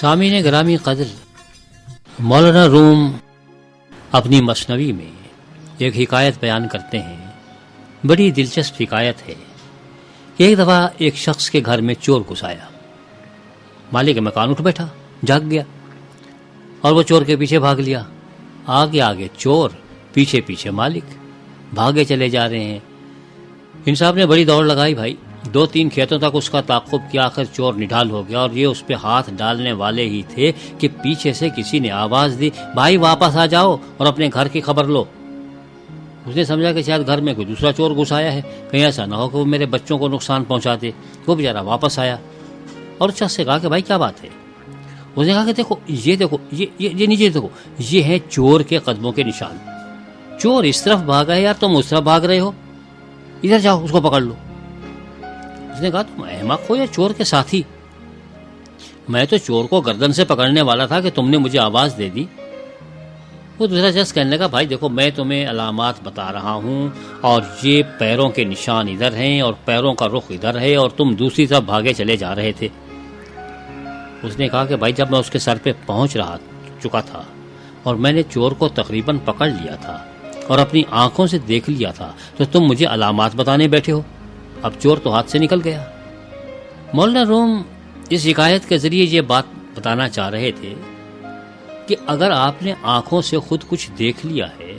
سامعین گرامی قدر، مولانا روم اپنی مثنوی میں ایک حکایت بیان کرتے ہیں، بڑی دلچسپ حکایت ہے کہ ایک دفعہ ایک شخص کے گھر میں چور گھس آیا۔ مالک مکان اٹھ بیٹھا، جاگ گیا اور وہ چور کے پیچھے بھاگ لیا۔ آگے آگے چور، پیچھے پیچھے مالک، بھاگے چلے جا رہے ہیں۔ ان صاحب نے بڑی دوڑ لگائی بھائی، 2-3 کھیتوں تک اس کا تعاقب کیا، آخر چور نڈھال ہو گیا اور یہ اس پہ ہاتھ ڈالنے والے ہی تھے کہ پیچھے سے کسی نے آواز دی، بھائی واپس آ جاؤ اور اپنے گھر کی خبر لو۔ اس نے سمجھا کہ شاید گھر میں کوئی دوسرا چور گھس آیا ہے، کہیں ایسا نہ ہو کہ وہ میرے بچوں کو نقصان پہنچا دے۔ وہ بیچارہ واپس آیا اور اس شخص سے کہا کہ بھائی کیا بات ہے؟ اس نے کہا کہ دیکھو یہ نیچے دیکھو، یہ ہیں چور کے قدموں کے نشان۔ چور اس طرف بھاگا ہے، یار تم اس طرف بھاگ رہے ہو، ادھر جاؤ اس کو پکڑ لو۔ اس نے کہا تم احمق ہو یا چور کے ساتھی؟ میں تو چور کو گردن سے پکڑنے والا تھا کہ تم نے مجھے آواز دے دی۔ وہ دوسرا شخص کہنے لگا بھائی دیکھو، میں تمہیں علامات بتا رہا ہوں اور یہ پیروں کے نشان ادھر ہیں اور پیروں کا رخ ادھر ہے اور تم دوسری طرف بھاگے چلے جا رہے تھے۔ اس نے کہا کہ بھائی جب میں اس کے سر پہ پہنچ چکا تھا اور میں نے چور کو تقریباً پکڑ لیا تھا اور اپنی آنکھوں سے دیکھ لیا تھا تو تم مجھے علامات بتانے بیٹھے ہو۔ اب چور تو ہاتھ سے نکل گیا۔ مولانا روم اس حکایت کے ذریعے یہ بات بتانا چاہ رہے تھے کہ اگر آپ نے آنکھوں سے خود کچھ دیکھ لیا ہے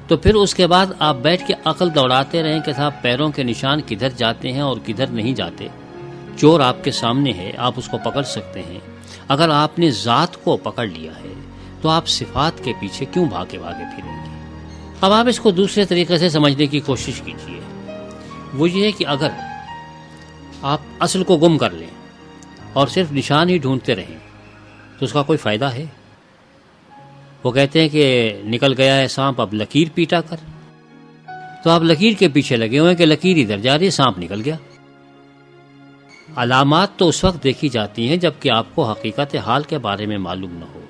تو پھر اس کے بعد آپ بیٹھ کے عقل دوڑاتے رہیں کہ صاحب پیروں کے نشان کدھر جاتے ہیں اور کدھر نہیں جاتے۔ چور آپ کے سامنے ہے، آپ اس کو پکڑ سکتے ہیں۔ اگر آپ نے ذات کو پکڑ لیا ہے تو آپ صفات کے پیچھے کیوں بھاگے پھریں گے؟ اب آپ اس کو دوسرے طریقے سے سمجھنے کی کوشش کیجیے۔ وہ یہ ہے کہ اگر آپ اصل کو گم کر لیں اور صرف نشان ہی ڈھونڈتے رہیں تو اس کا کوئی فائدہ ہے؟ وہ کہتے ہیں کہ نکل گیا ہے سانپ، اب لکیر پیٹا کر۔ تو آپ لکیر کے پیچھے لگے ہوئے ہیں کہ لکیر ادھر جا رہی ہے، سانپ نکل گیا۔ علامات تو اس وقت دیکھی جاتی ہیں جب کہ آپ کو حقیقت حال کے بارے میں معلوم نہ ہو۔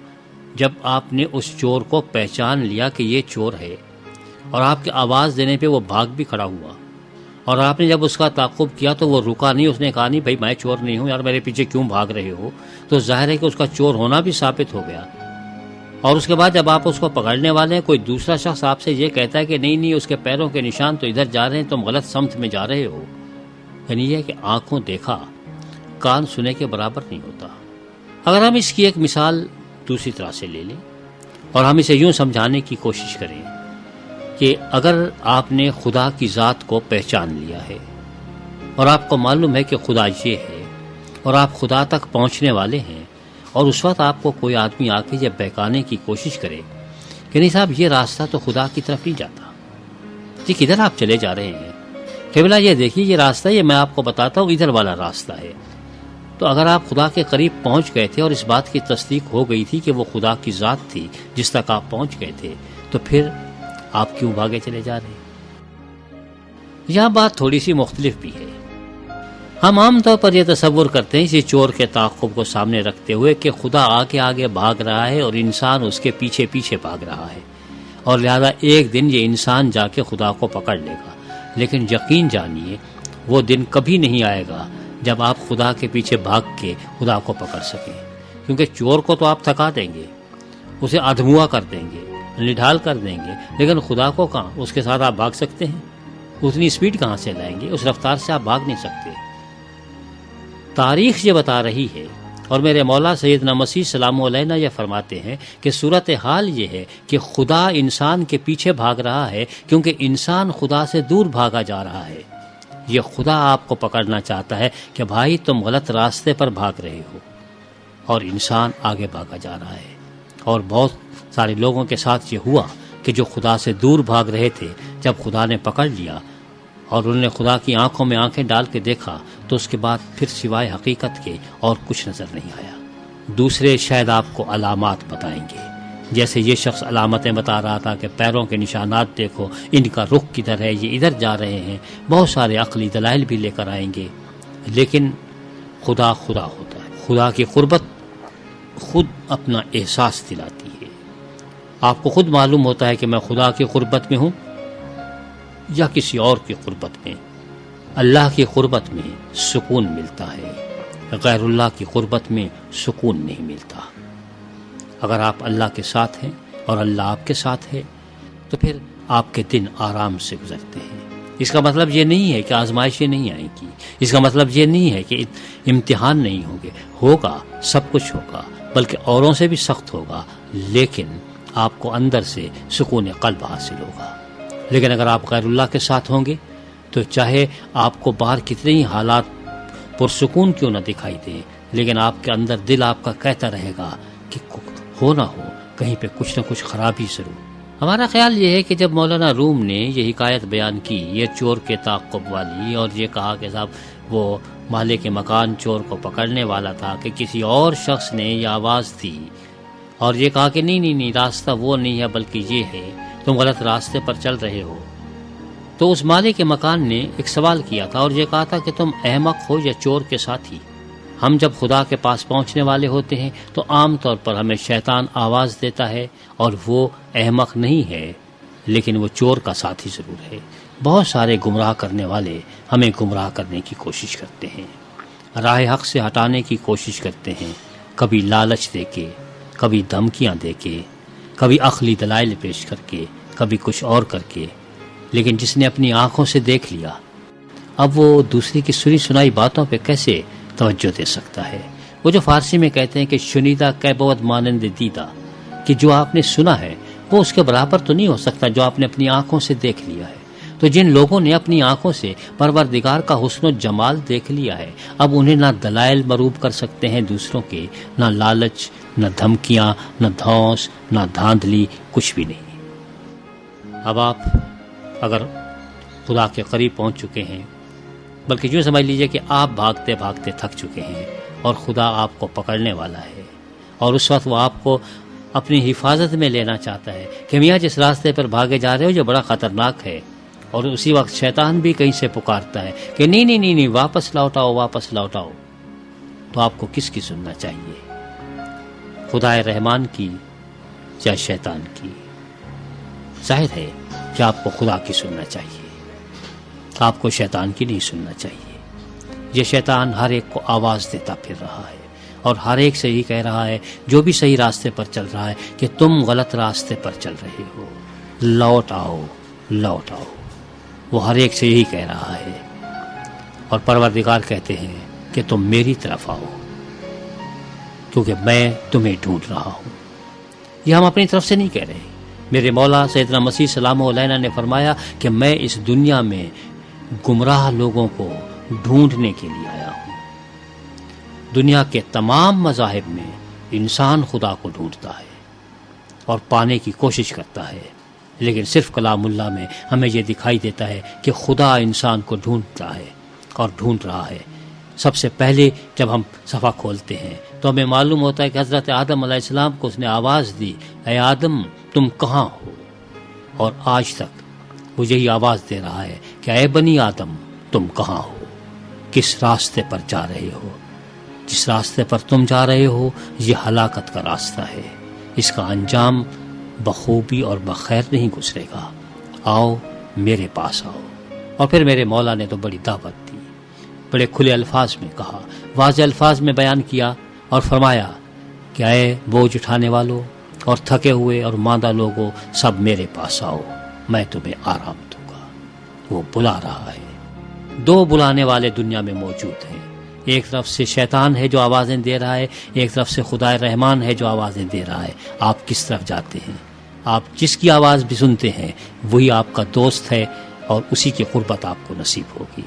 جب آپ نے اس چور کو پہچان لیا کہ یہ چور ہے اور آپ کے آواز دینے پہ وہ بھاگ بھی کھڑا ہوا اور آپ نے جب اس کا تعاقب کیا تو وہ رکا نہیں، اس نے کہا نہیں بھائی میں چور نہیں ہوں، یار میرے پیچھے کیوں بھاگ رہے ہو، تو ظاہر ہے کہ اس کا چور ہونا بھی ثابت ہو گیا۔ اور اس کے بعد جب آپ اس کو پکڑنے والے ہیں، کوئی دوسرا شخص آپ سے یہ کہتا ہے کہ نہیں اس کے پیروں کے نشان تو ادھر جا رہے ہیں، تم غلط سمت میں جا رہے ہو۔ یعنی یہ کہ آنکھوں دیکھا کان سنے کے برابر نہیں ہوتا۔ اگر ہم اس کی ایک مثال دوسری طرح سے لے لیں اور ہم اسے یوں سمجھانے کی کوشش کریں کہ اگر آپ نے خدا کی ذات کو پہچان لیا ہے اور آپ کو معلوم ہے کہ خدا یہ ہے اور آپ خدا تک پہنچنے والے ہیں، اور اس وقت آپ کو کوئی آدمی آ کے یہ بہکانے کی کوشش کرے کہ نہیں صاحب یہ راستہ تو خدا کی طرف نہیں جاتا، جی کدھر آپ چلے جا رہے ہیں، قبلہ یہ دیکھیے یہ راستہ، یہ میں آپ کو بتاتا ہوں ادھر والا راستہ ہے۔ تو اگر آپ خدا کے قریب پہنچ گئے تھے اور اس بات کی تصدیق ہو گئی تھی کہ وہ خدا کی ذات تھی جس تک آپ پہنچ گئے تھے، تو پھر آپ کیوں بھاگے چلے جا رہے ہیں؟ یہاں بات تھوڑی سی مختلف بھی ہے۔ ہم عام طور پر یہ تصور کرتے ہیں اسی چور کے تعاقب کو سامنے رکھتے ہوئے کہ خدا آگے آگے بھاگ رہا ہے اور انسان اس کے پیچھے پیچھے بھاگ رہا ہے، اور لہذا ایک دن یہ انسان جا کے خدا کو پکڑ لے گا۔ لیکن یقین جانیے وہ دن کبھی نہیں آئے گا جب آپ خدا کے پیچھے بھاگ کے خدا کو پکڑ سکیں، کیونکہ چور کو تو آپ تھکا دیں گے، اسے ادھموا کر دیں گے، نڈھال کر دیں گے، لیکن خدا کو کہاں اس کے ساتھ آپ بھاگ سکتے ہیں؟ اتنی سپیڈ کہاں سے لائیں گے؟ اس رفتار سے آپ بھاگ نہیں سکتے۔ تاریخ یہ بتا رہی ہے اور میرے مولا سیدنا مسیح سلام علیہ یہ فرماتے ہیں کہ صورتحال یہ ہے کہ خدا انسان کے پیچھے بھاگ رہا ہے کیونکہ انسان خدا سے دور بھاگا جا رہا ہے۔ یہ خدا آپ کو پکڑنا چاہتا ہے کہ بھائی تم غلط راستے پر بھاگ رہے ہو، اور انسان آگے بھاگا جا رہا ہے۔ اور بہت سارے لوگوں کے ساتھ یہ ہوا کہ جو خدا سے دور بھاگ رہے تھے، جب خدا نے پکڑ لیا اور انہوں نے خدا کی آنکھوں میں آنکھیں ڈال کے دیکھا تو اس کے بعد پھر سوائے حقیقت کے اور کچھ نظر نہیں آیا۔ دوسرے شاید آپ کو علامات بتائیں گے، جیسے یہ شخص علامتیں بتا رہا تھا کہ پیروں کے نشانات دیکھو، ان کا رخ کدھر ہے، یہ ادھر جا رہے ہیں، بہت سارے عقلی دلائل بھی لے کر آئیں گے۔ لیکن خدا خدا ہوتا ہے، خدا کی قربت خود اپنا احساس دلاتی ہے۔ آپ کو خود معلوم ہوتا ہے کہ میں خدا کی قربت میں ہوں یا کسی اور کی قربت میں۔ اللہ کی قربت میں سکون ملتا ہے، غیر اللہ کی قربت میں سکون نہیں ملتا۔ اگر آپ اللہ کے ساتھ ہیں اور اللہ آپ کے ساتھ ہے تو پھر آپ کے دن آرام سے گزرتے ہیں۔ اس کا مطلب یہ نہیں ہے کہ آزمائشیں نہیں آئیں گی، اس کا مطلب یہ نہیں ہے کہ امتحان نہیں ہوں گے، ہوگا، سب کچھ ہوگا، بلکہ اوروں سے بھی سخت ہوگا، لیکن آپ کو اندر سے سکون قلب حاصل ہوگا۔ لیکن اگر آپ غیر اللہ کے ساتھ ہوں گے تو چاہے آپ کو باہر کتنے ہی حالات پرسکون کیوں نہ دکھائی دیں، لیکن آپ کے اندر دل آپ کا کہتا رہے گا کہ ہو نہ ہو کہیں پہ کچھ نہ کچھ خرابی ضرور۔ ہمارا خیال یہ ہے کہ جب مولانا روم نے یہ حکایت بیان کی، یہ چور کے تعاقب والی، اور یہ کہا کہ صاحب وہ مالک مکان چور کو پکڑنے والا تھا کہ کسی اور شخص نے یہ آواز دی اور یہ کہا کہ نہیں راستہ وہ نہیں ہے بلکہ یہ ہے، تم غلط راستے پر چل رہے ہو، تو اس مالک مکان نے ایک سوال کیا تھا اور یہ کہا تھا کہ تم احمق ہو یا چور کے ساتھی۔ ہم جب خدا کے پاس پہنچنے والے ہوتے ہیں تو عام طور پر ہمیں شیطان آواز دیتا ہے اور وہ احمق نہیں ہے لیکن وہ چور کا ساتھی ضرور ہے۔ بہت سارے گمراہ کرنے والے ہمیں گمراہ کرنے کی کوشش کرتے ہیں، راہ حق سے ہٹانے کی کوشش کرتے ہیں، کبھی لالچ دے کے، کبھی دھمکیاں دے کے، کبھی عقلی دلائل پیش کر کے، کبھی کچھ اور کر کے۔ لیکن جس نے اپنی آنکھوں سے دیکھ لیا اب وہ دوسری کی سنی سنائی باتوں پہ کیسے توجہ دے سکتا ہے؟ وہ جو فارسی میں کہتے ہیں کہ شنیدہ کہ بود مانند دیدہ، کہ جو آپ نے سنا ہے وہ اس کے برابر تو نہیں ہو سکتا جو آپ نے اپنی آنکھوں سے دیکھ لیا ہے۔ تو جن لوگوں نے اپنی آنکھوں سے پروردگار کا حسن و جمال دیکھ لیا ہے، اب انہیں نہ دلائل مروب کر سکتے ہیں دوسروں کے، نہ لالچ، نہ دھمکیاں، نہ دھونس، نہ دھاندلی، کچھ بھی نہیں۔ اب آپ اگر خدا کے قریب پہنچ چکے ہیں، بلکہ یوں سمجھ لیجئے کہ آپ بھاگتے بھاگتے تھک چکے ہیں اور خدا آپ کو پکڑنے والا ہے، اور اس وقت وہ آپ کو اپنی حفاظت میں لینا چاہتا ہے کہ میاں جس راستے پر بھاگے جا رہے ہو جو بڑا خطرناک ہے، اور اسی وقت شیطان بھی کہیں سے پکارتا ہے کہ نہیں واپس لوٹاؤ، واپس لوٹاؤ، تو آپ کو کس کی سننا چاہیے؟ خدا رحمان کی یا شیطان کی؟ ظاہر ہے کہ آپ کو خدا کی سننا چاہیے، آپ کو شیطان کی نہیں سننا چاہیے۔ یہ شیطان ہر ایک کو آواز دیتا پھر رہا ہے اور ہر ایک سے ہی کہہ رہا ہے جو بھی صحیح راستے پر چل رہا ہے کہ تم غلط راستے پر چل رہے ہو، لوٹ آؤ لوٹ آؤ۔ وہ ہر ایک سے یہی کہہ رہا ہے، اور پروردگار کہتے ہیں کہ تم میری طرف آؤ کیونکہ میں تمہیں ڈھونڈ رہا ہوں۔ یہ ہم اپنی طرف سے نہیں کہہ رہے، میرے مولا سیدنا مسیح سلام علیہ نے فرمایا کہ میں اس دنیا میں گمراہ لوگوں کو ڈھونڈنے کے لیے آیا ہوں۔ دنیا کے تمام مذاہب میں انسان خدا کو ڈھونڈتا ہے اور پانے کی کوشش کرتا ہے، لیکن صرف کلام اللہ میں ہمیں یہ دکھائی دیتا ہے کہ خدا انسان کو ڈھونڈتا ہے اور ڈھونڈ رہا ہے۔ سب سے پہلے جب ہم صفحہ کھولتے ہیں تو ہمیں معلوم ہوتا ہے کہ حضرت آدم علیہ السلام کو اس نے آواز دی، اے آدم تم کہاں ہو؟ اور آج تک وہ یہی آواز دے رہا ہے کہ اے بنی آدم تم کہاں ہو؟ کس راستے پر جا رہے ہو؟ جس راستے پر تم جا رہے ہو یہ ہلاکت کا راستہ ہے، اس کا انجام بخوبی اور بخیر نہیں گزرے گا، آؤ میرے پاس آؤ۔ اور پھر میرے مولا نے تو بڑی دعوت دی، بڑے کھلے الفاظ میں کہا، واضح الفاظ میں بیان کیا اور فرمایا کہ اے بوجھ اٹھانے والوں اور تھکے ہوئے اور ماندہ لوگوں سب میرے پاس آؤ، میں تمہیں آرام دوں گا۔ وہ بلا رہا ہے۔ دو بلانے والے دنیا میں موجود ہیں، ایک طرف سے شیطان ہے جو آوازیں دے رہا ہے، ایک طرف سے خدا رحمان ہے جو آوازیں دے رہا ہے۔ آپ کس طرف جاتے ہیں؟ آپ جس کی آواز بھی سنتے ہیں وہی آپ کا دوست ہے اور اسی کی قربت آپ کو نصیب ہوگی۔